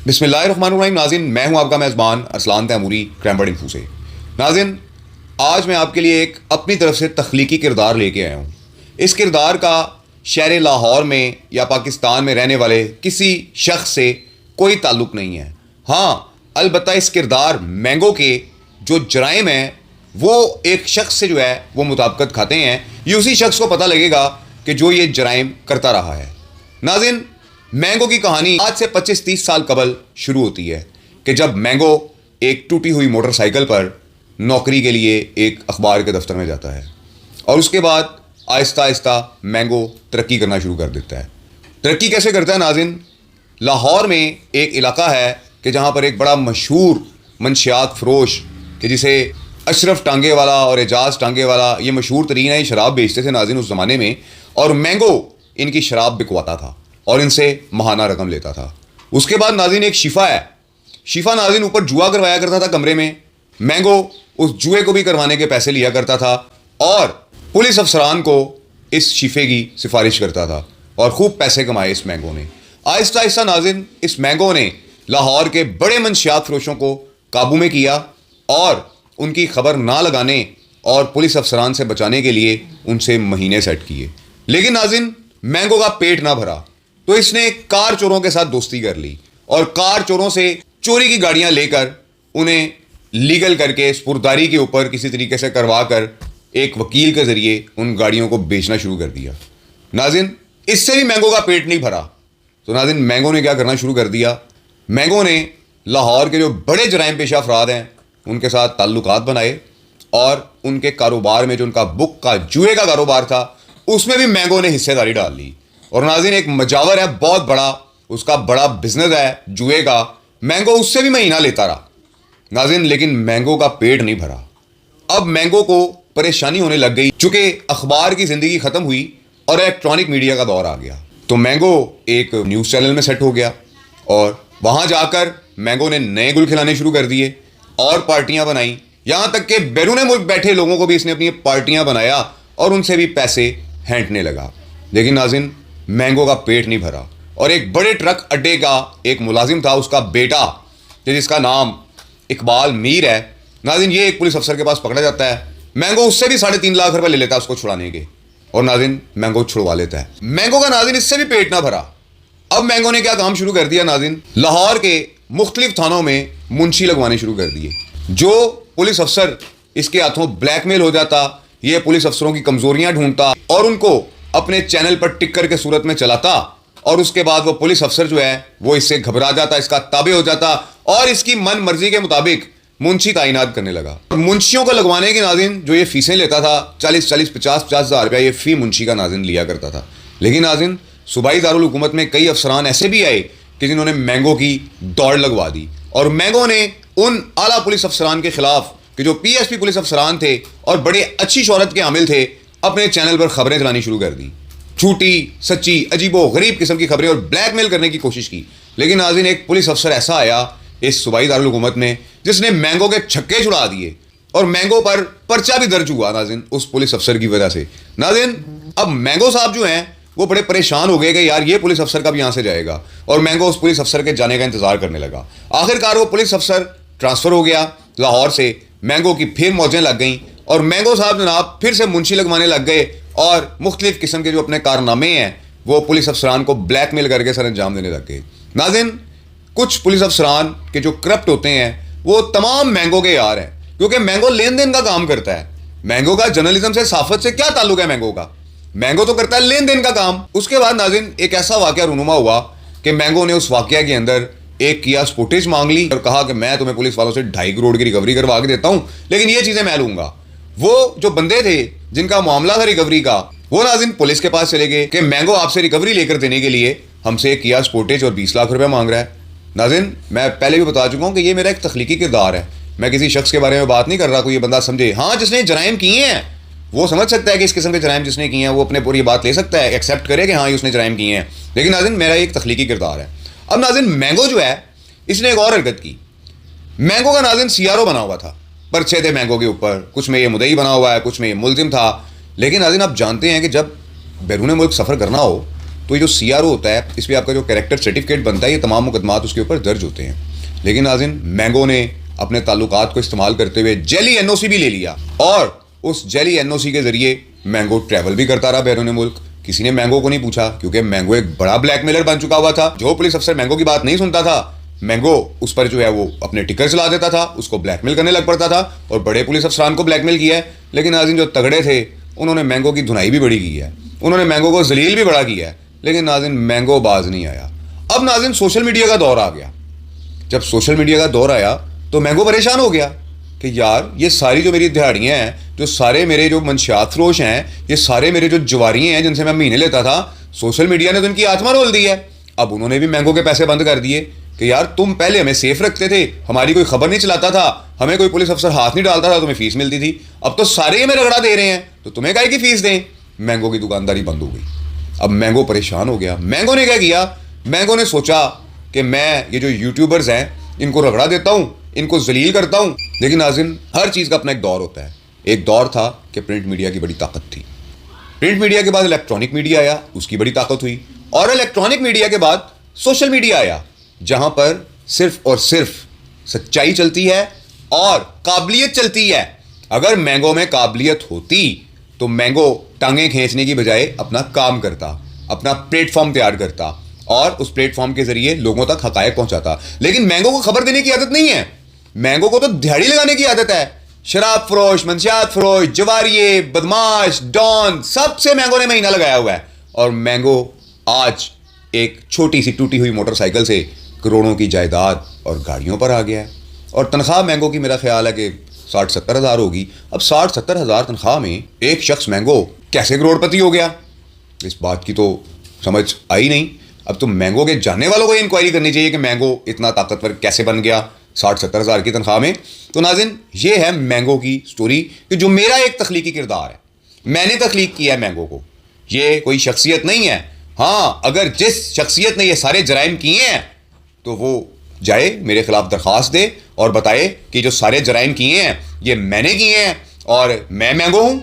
बिस्मिल्लाहिर्रहमानिर्रहीम। नाज़रीन, मैं हूं आपका मेज़बान अरसलान तैमूरी क्रैम्बर्ड इन्फो से। नाज़रीन, आज मैं आपके लिए एक अपनी तरफ से तख्लीकी किरदार लेके आया हूं। इस किरदार का शहर लाहौर में या पाकिस्तान में रहने वाले किसी शख्स से कोई ताल्लुक़ नहीं है। हाँ, अलबत्ता इस किरदार मैंगो के जो जराइम हैं वो एक शख्स से जो है वो मुताबिकत खाते हैं। ये उसी शख्स को पता लगेगा कि जो ये जराइम करता रहा है। नाज़रीन, मैंगो की कहानी आज से 25-30 साल कबल शुरू होती है कि जब मैंगो एक टूटी हुई मोटरसाइकिल पर नौकरी के लिए एक अखबार के दफ्तर में जाता है और उसके बाद आहिस्ता आहिस्ता मैंगो तरक्की करना शुरू कर देता है। तरक्की कैसे करता है नाज़रीन? लाहौर में एक इलाका है कि जहाँ पर एक बड़ा मशहूर मंशियात फ़रोश कि जिसे अशरफ टांगे वाला और एजाज टांगे वाला ये मशहूर तरीन है, ये शराब बेचते थे नाज़रीन उस ज़माने में, और मैंगो इनकी शराब बिकवाता था और इनसे महाना रकम लेता था। उसके बाद नाज़रीन एक शिफा है। शिफा नाज़रीन ऊपर जुआ करवाया करता था कमरे में। मैंगो उस जुए को भी करवाने के पैसे लिया करता था और पुलिस अफसरान को इस शिफे की सिफारिश करता था और खूब पैसे कमाए इस मैंगो ने। आहिस्ता आहिस्ता नाज़रीन इस मैंगो ने लाहौर के बड़े मंशियात फरोशों को काबू में किया और उनकी खबर ना लगाने और पुलिस अफसरान से बचाने के लिए उनसे महीने सेट किए। लेकिन नाज़रीन मैंगो का पेट ना भरा तो इसने कार चोरों के साथ दोस्ती कर ली और कार चोरों से चोरी की गाड़ियां लेकर उन्हें लीगल करके स्पुर्दारी के ऊपर किसी तरीके से करवा कर एक वकील के ज़रिए उन गाड़ियों को बेचना शुरू कर दिया। नाज़रीन, इससे भी मैंगो का पेट नहीं भरा तो नाज़रीन मैंगो ने क्या करना शुरू कर दिया। मैंगो ने लाहौर के जो बड़े जराइम पेशा अफराद हैं उनके साथ ताल्लुकात बनाए और उनके कारोबार में जो उनका बुक का जुए का कारोबार था उसमें भी मैंगो ने हिस्सेदारी डाल ली। और नाज़रीन एक मजावर है बहुत बड़ा, उसका बड़ा बिजनेस है जुए का। मैंगो उससे भी महीना लेता रहा नाज़रीन, लेकिन मैंगो का पेट नहीं भरा। अब मैंगो को परेशानी होने लग गई चूंकि अखबार की ज़िंदगी ख़त्म हुई और इलेक्ट्रॉनिक मीडिया का दौर आ गया। तो मैंगो एक न्यूज़ चैनल में सेट हो गया और वहाँ जाकर मैंगो ने नए गुल खिलाने शुरू कर दिए और पार्टियाँ बनाई। यहाँ तक कि बैरून मुल्क बैठे लोगों को भी इसने अपनी पार्टियाँ बनाया और उनसे भी पैसे हैंटने लगा। लेकिन नाज़रीन मैंगो का पेट नहीं भरा और एक बड़े ट्रक अड्डे का एक मुलाजिम था, उसका बेटा जिसका नाम इकबाल मीर है। नाज़रीन ये एक पुलिस अफसर के पास पकड़ा जाता है। मैंगो उससे भी 3.5 लाख रुपए ले लेता है उसको छुड़ाने के और नाज़रीन मैंगो छुड़वा लेता है। मैंगो का नाज़रीन इससे भी पेट ना भरा। अब मैंगो ने क्या काम शुरू कर दिया नाज़रीन, लाहौर के मुख्तलिफ थानों में मुंशी लगवाने शुरू कर दिए। जो पुलिस अफसर इसके हाथों ब्लैकमेल हो जाता, ये पुलिस अफसरों की कमजोरियां ढूंढता और उनको अपने चैनल पर टिक्कर के सूरत में चलाता और उसके बाद वो पुलिस अफसर जो है वो इससे घबरा जाता, इसका ताबे हो जाता और इसकी मन मर्जी के मुताबिक मुंशी तैनात करने लगा। मुंशियों को लगवाने की नाज़रीन जो ये फीसें लेता था 40-40, 50-50 हज़ार रुपया ये फ़ी मुंशी का नाज़रीन लिया करता था। लेकिन नाज़रीन सूबाई दारुल हुकूमत में कई अफसरान ऐसे भी आए कि जिन्होंने मैंगो की दौड़ लगवा दी और मैंगो ने उन आला पुलिस अफसरान के खिलाफ कि जो PSP पुलिस अफसरान थे और बड़े अच्छी शोहरत के हामिल थे, अपने चैनल पर खबरें चलानी शुरू कर दी। झूठी, सच्ची, अजीबो गरीब किस्म की खबरें और ब्लैकमेल करने की कोशिश की। लेकिन नाज़रीन एक पुलिस अफसर ऐसा आया इस सूबाई दारुल हुकूमत में जिसने मैंगो के छक्के छुड़ा दिए और मैंगो पर पर्चा भी दर्ज हुआ नाज़रीन उस पुलिस अफसर की वजह से। नाज़रीन अब मैंगो साहब जो हैं वो बड़े परेशान हो गए कि यार ये पुलिस अफसर कब यहाँ से जाएगा, और मैंगो उस पुलिस अफसर के जाने का इंतज़ार करने लगा। आखिरकार वो पुलिस अफसर ट्रांसफ़र हो गया लाहौर से। मैंगो की फिर मौजें लग गईं और मैंगो साहब जनाब फिर से मुंशी लगवाने लग गए और मुख्तलिफ किस्म के जो अपने कारनामे हैं वो पुलिस अफसरान को ब्लैकमेल करके सर अंजाम देने लग गए। नाज़रीन कुछ पुलिस अफसरान के जो करप्ट होते हैं वो तमाम मैंगो के यार हैं, क्योंकि मैंगो लेन देन का काम करता है। मैंगो का जर्नलिज्म से, साफत से क्या ताल्लुक है मैंगो का? मैंगो तो करता है लेन देन का काम। उसके बाद नाज़रीन एक ऐसा वाक़या रूनुमा हुआ कि मैंगो ने उस वाक़या के अंदर एक किया स्पोटेज मांग ली और कहा कि मैं तुम्हें पुलिस वालों से 2.5 करोड़ की रिकवरी करवा के देता हूं, लेकिन ये चीज़ें मैं लूंगा। वो जो बंदे थे जिनका मामला था रिकवरी का, वो नाज़रीन पुलिस के पास चले गए कि मैंगो आपसे रिकवरी लेकर देने के लिए हमसे किया स्पोटेज और 20 लाख रुपए मांग रहा है। नाज़रीन मैं पहले भी बता चुका हूँ कि ये मेरा एक तख्लीकी किरदार है, मैं किसी शख्स के बारे में बात नहीं कर रहा। कोई ये बंदा समझे, हाँ जिसने जराइम किए हैं वो समझ सकता है कि इस किस्म के जराइम जिसने किए हैं वो अपने पूरी बात ले सकता है, एक्सेप्ट करे कि हाँ ये उसने जराइम किए हैं। लेकिन नाज़रीन मेरा एक तख्लीकी किरदार है। अब नाज़रीन मैंगो जो है इसने एक और हरकत की। मैंगो का नाज़रीन CRO बना हुआ था, पर्चे थे मैंगो के ऊपर, कुछ में ये मुदई बना हुआ है, कुछ में ये मुलजिम था। लेकिन नाज़रीन आप जानते हैं कि जब बैरून मुल्क सफ़र करना हो तो ये जो CRO होता है, इस पर आपका जो कैरेक्टर सर्टिफिकेट बनता है, ये तमाम मुकदमात उसके ऊपर दर्ज होते हैं। लेकिन नाज़रीन, मैंगो ने अपने ताल्लुकात को इस्तेमाल करते हुए जेली NOC भी ले लिया और उस जेली NOC के ज़रिए मैंगो ट्रैवल भी करता रहा बैरून मुल्क। किसी ने मैंगो को नहीं पूछा, क्योंकि मैंगो एक बड़ा ब्लैकमेलर बन चुका हुआ था। जो पुलिस अफसर मैंगो की बात नहीं सुनता था, मैंगो उस पर जो है वो अपने टिकर चला देता था, उसको ब्लैकमेल करने लग पड़ता था। और बड़े पुलिस अफसरान को ब्लैकमेल किया है, लेकिन नाज़रीन जो तगड़े थे उन्होंने मैंगो की धुनाई भी बड़ी की है, उन्होंने मैंगो को जलील भी बड़ा किया है, लेकिन नाज़रीन मैंगो बाज नहीं आया। अब नाज़रीन सोशल मीडिया का दौर आ गया। जब सोशल मीडिया का दौर आया तो मैंगो परेशान हो गया कि यार ये सारी जो मेरी दिहाड़ियाँ हैं, जो सारे मेरे जो मंशियात फरोश हैं, ये सारे मेरे जो जवारिये हैं जिनसे मैं महीने लेता था, सोशल मीडिया ने तो इनकी आत्मा रोल दी है। अब उन्होंने भी मैंगो के पैसे बंद कर दिए कि यार तुम पहले हमें सेफ रखते थे, हमारी कोई खबर नहीं चलाता था, हमें कोई पुलिस अफसर हाथ नहीं डालता था, तुम्हें फीस मिलती थी, अब तो सारे ही हमें रगड़ा दे रहे हैं, तो तुम्हें काहे की फीस दें। मैंगो की दुकानदारी बंद हो गई। अब मैंगो परेशान हो गया। मैंगो ने क्या किया, मैंगो ने सोचा कि मैं ये जो यूट्यूबर्स हैं इनको रगड़ा देता हूँ, इनको जलील करता हूँ। लेकिन नाज़रीन, हर चीज़ का अपना एक दौर होता है। एक दौर था कि प्रिंट मीडिया की बड़ी ताकत थी, प्रिंट मीडिया के बाद इलेक्ट्रॉनिक मीडिया आया, उसकी बड़ी ताकत हुई, और इलेक्ट्रॉनिक मीडिया के बाद सोशल मीडिया आया, जहां पर सिर्फ और सिर्फ सच्चाई चलती है और काबिलियत चलती है। अगर मैंगो में काबिलियत होती तो मैंगो टांगें खींचने की बजाय अपना काम करता, अपना प्लेटफॉर्म तैयार करता और उस प्लेटफॉर्म के जरिए लोगों तक हकायक पहुंचाता। लेकिन मैंगो को खबर देने की आदत नहीं है, मैंगो को तो दिहाड़ी लगाने की आदत है। शराब फरोश, मंशियात फरोश, जवारिये, बदमाश, डॉन, सबसे मैंगो ने महीना लगाया हुआ है। और मैंगो आज एक छोटी सी टूटी हुई मोटरसाइकिल से करोड़ों की जायदाद और गाड़ियों पर आ गया है। और तनख्वाह मैंगो की मेरा ख्याल है कि 60-70 हज़ार होगी। अब 60-70 हज़ार तनख्वाह में एक शख्स मैंगो कैसे करोड़पति हो गया, इस बात की तो समझ आई नहीं। अब तो मैंगो के जानने वालों को इंक्वायरी करनी चाहिए कि मैंगो इतना ताकतवर कैसे बन गया 60-70 हज़ार की तनख्वाह में। तो नाज़रीन, ये है मैंगो की स्टोरी कि जो मेरा एक तख्लीकी किरदार है, मैंने तख्लीक किया है मैंगो को। ये कोई शख्सियत नहीं है। हाँ, अगर जिस शख्सियत ने ये सारे जराइम किए हैं तो वो जाए मेरे खिलाफ दरख्वास्त दे और बताए कि जो सारे जराइम किए हैं ये मैंने किए हैं और मैं मैंगो हूँ।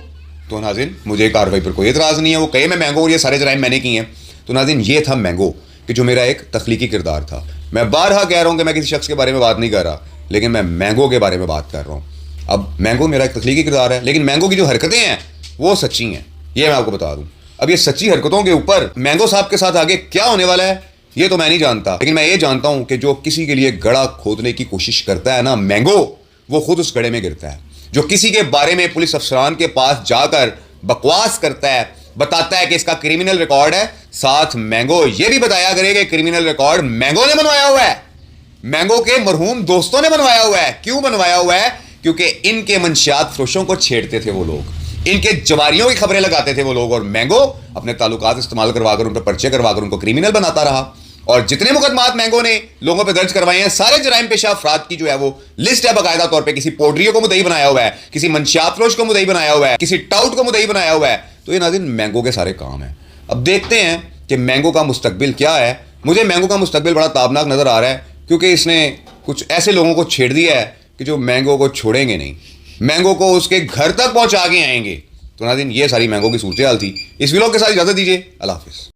तो नाज़रीन, मुझे कार्रवाई पर कोई एतराज़ नहीं है, वो कहे मैं मैंगो और ये सारे जराइम मैंने किए हैं। तो नाज़रीन, ये था मैंगो कि जो मेरा एक तख्लीकी किरदार था। मैं बारहा कह रहा हूँ कि मैं किसी शख्स के बारे में बात नहीं कर रहा, लेकिन मैं मैंगो के बारे में बात कर रहा हूँ। अब मैंगो मेरा एक तख्लीकी किरदार है, लेकिन मैंगो की जो हरकतें हैं वो सच्ची हैं, ये मैं आपको बता दूँ। अब ये सच्ची हरकतों के ऊपर मैंगो साहब के साथ आगे क्या होने वाला है ये तो मैं नहीं जानता, लेकिन मैं ये जानता हूँ कि जो किसी के लिए गड़ा खोदने की कोशिश करता है ना मैंगो, वो खुद उस गड़े में गिरता है। जो किसी के बारे में पुलिस अफसरान के पास जाकर बकवास करता है, बताता है कि इसका क्रिमिनल रिकॉर्ड है, साथ मैंगो ये भी बताया करे कि क्रिमिनल रिकॉर्ड मैंगो ने बनवाया हुआ है, मैंगो के मरहूम दोस्तों ने बनवाया हुआ है। क्यों बनवाया हुआ है? क्योंकि इनके मंशियात फरोशों को छेड़ते थे वो लोग, इनके जवारियों की खबरें लगाते थे वो लोग, और मैंगो अपने ताल्लुकात इस्तेमाल करवाकर उन पर पर्चे करवाकर उनको क्रिमिनल बनाता रहा। और जितने मुकदमात मैंगो ने लोगों पे दर्ज करवाए हैं, सारे जराइम पेशा अफराद की जो है वो लिस्ट है बाकायदा तौर पे। किसी पोड्रियो को मुद्दई बनाया हुआ है, किसी मंशियात फरोश को मुद्दई बनाया हुआ है, किसी टाउट को मुद्दई बनाया हुआ है। तो ये नाज़रीन मैंगो के सारे काम हैं। अब देखते हैं कि मैंगो का मुस्तकबिल क्या है। मुझे मैंगो का मुस्तकबिल बड़ा ताबनाक नज़र आ रहा है, क्योंकि इसने कुछ ऐसे लोगों को छेड़ दिया है कि जो मैंगो को छोड़ेंगे नहीं, मैंगो को उसके घर तक पहुँचा के आएंगे। तो नाज़रीन, ये सारी मैंगो की सूरत हाल थी। इस व्लॉग के साथ इजाज़त दीजिए। अल्लाह हाफ़िज़।